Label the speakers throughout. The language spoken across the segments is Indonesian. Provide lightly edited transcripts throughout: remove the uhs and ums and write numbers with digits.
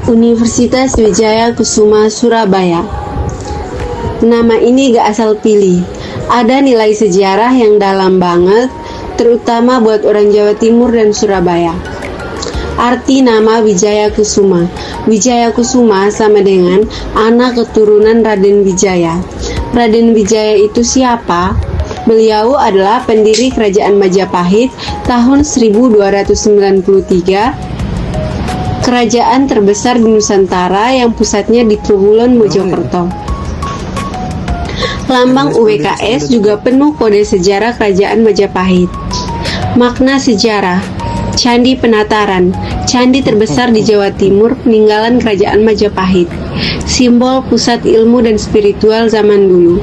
Speaker 1: Universitas Wijaya Kusuma Surabaya. Nama ini gak asal pilih. Ada nilai sejarah yang dalam banget, terutama buat orang Jawa Timur dan Surabaya. Arti nama Wijaya Kusuma. Wijaya Kusuma sama dengan anak keturunan Raden Wijaya. Raden Wijaya itu siapa? Beliau adalah pendiri Kerajaan Majapahit tahun 1293. Kerajaan terbesar di Nusantara yang pusatnya di Trowulan, Mojokerto. Lambang UWKS juga penuh kode sejarah Kerajaan Majapahit. Makna sejarah: Candi Penataran, candi terbesar di Jawa Timur peninggalan Kerajaan Majapahit, simbol pusat ilmu dan spiritual zaman dulu.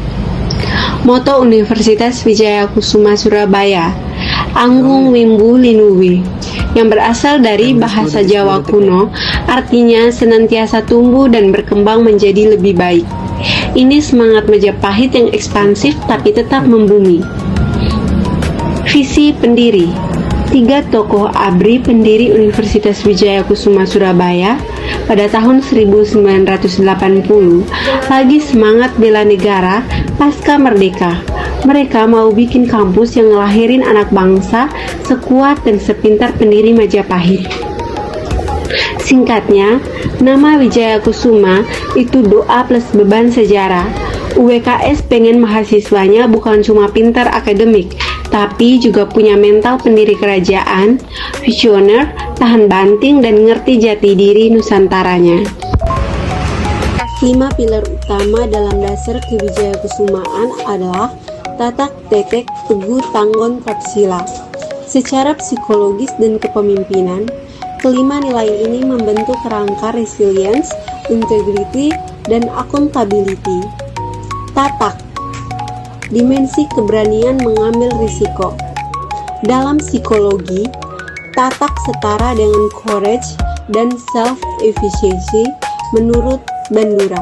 Speaker 1: Moto Universitas Wijaya Kusuma Surabaya, Anggung Wimbu Linuwi, yang berasal dari bahasa Jawa kuno, artinya senantiasa tumbuh dan berkembang menjadi lebih baik. Ini semangat Majapahit yang ekspansif tapi tetap membumi. Visi pendiri: 3 tokoh ABRI pendiri Universitas Wijaya Kusuma Surabaya pada tahun 1980 lagi semangat bela negara pasca merdeka. Mereka mau bikin kampus yang ngelahirin anak bangsa sekuat dan sepintar pendiri Majapahit. Singkatnya, nama Wijaya Kusuma itu doa plus beban sejarah. UWKS pengen mahasiswanya bukan cuma pintar akademik, tapi juga punya mental pendiri kerajaan, visioner, tahan banting, dan ngerti jati diri Nusantaranya. 5 pilar utama dalam dasar kewijayakusumaan adalah tatak, tetek, teguh, tanggon, trapsila. Secara psikologis dan kepemimpinan, kelima nilai ini membentuk kerangka resilience, integrity, dan accountability. Tatak, dimensi keberanian mengambil risiko. Dalam psikologi, tatak setara dengan courage dan self-efficacy menurut Bandura.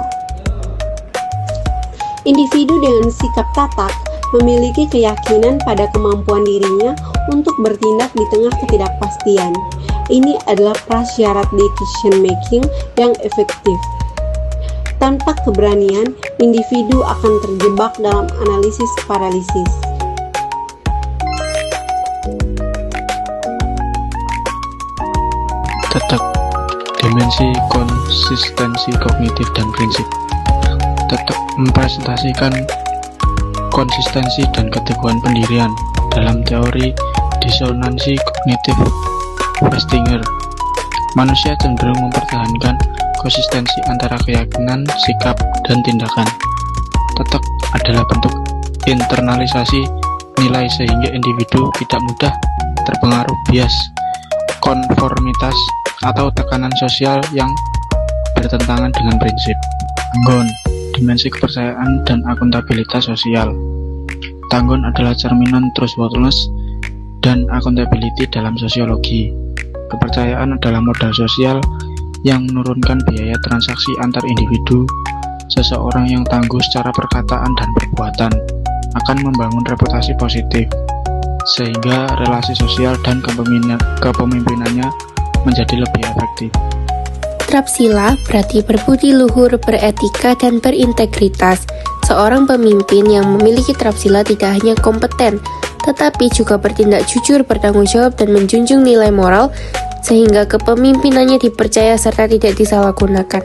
Speaker 1: Individu dengan sikap tatak memiliki keyakinan pada kemampuan dirinya untuk bertindak di tengah ketidakpastian. Ini adalah prasyarat decision making yang efektif. Tanpa keberanian, individu akan terjebak dalam analisis paralisis.
Speaker 2: Tatak, dimensi konsistensi kognitif dan prinsip. Tatak mempresentasikan konsistensi dan keteguhan pendirian dalam teori disonansi kognitif Festinger. Manusia cenderung mempertahankan konsistensi antara keyakinan, sikap, dan tindakan. Tatak adalah bentuk internalisasi nilai sehingga individu tidak mudah terpengaruh bias, konformitas, atau tekanan sosial yang bertentangan dengan prinsip. Tanggon, dimensi kepercayaan dan akuntabilitas sosial. Tanggon adalah cerminan truthfulness dan accountability dalam sosiologi. Kepercayaan adalah modal sosial yang menurunkan biaya transaksi antar individu. Seseorang yang tangguh secara perkataan dan perbuatan akan membangun reputasi positif, sehingga relasi sosial dan kepemimpinannya menjadi lebih efektif.
Speaker 3: Trapsila berarti berbudi luhur, beretika, dan berintegritas. Seorang pemimpin yang memiliki trapsila tidak hanya kompeten, tetapi juga bertindak jujur, bertanggung jawab, dan menjunjung nilai moral, sehingga kepemimpinannya dipercaya serta tidak disalahgunakan.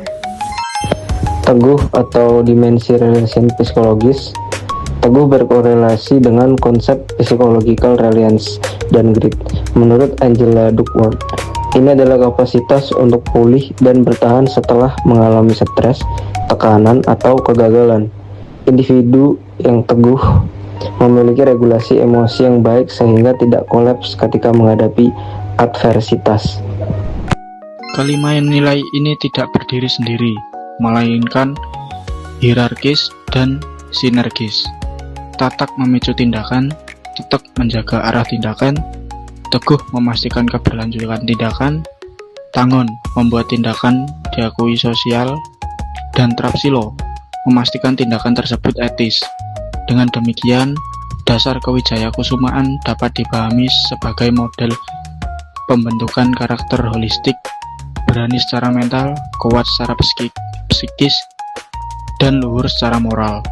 Speaker 4: Teguh atau dimensi relation psikologis. Teguh berkorelasi dengan konsep psychological reliance dan grit menurut Angela Duckworth. Ini adalah kapasitas untuk pulih dan bertahan setelah mengalami stres, tekanan, atau kegagalan. Individu yang teguh memiliki regulasi emosi yang baik sehingga tidak kolaps ketika menghadapi adversitas.
Speaker 2: Kelima nilai ini tidak berdiri sendiri, melainkan hierarkis dan sinergis. Tatak memicu tindakan, tetek menjaga arah tindakan, teguh memastikan keberlanjutan tindakan, tanggon membuat tindakan diakui sosial, dan trapsilo memastikan tindakan tersebut etis. Dengan demikian, dasar kewijayakusumaan dapat dipahami sebagai model pembentukan karakter holistik berani secara mental, kuat secara psikis, dan luhur secara moral.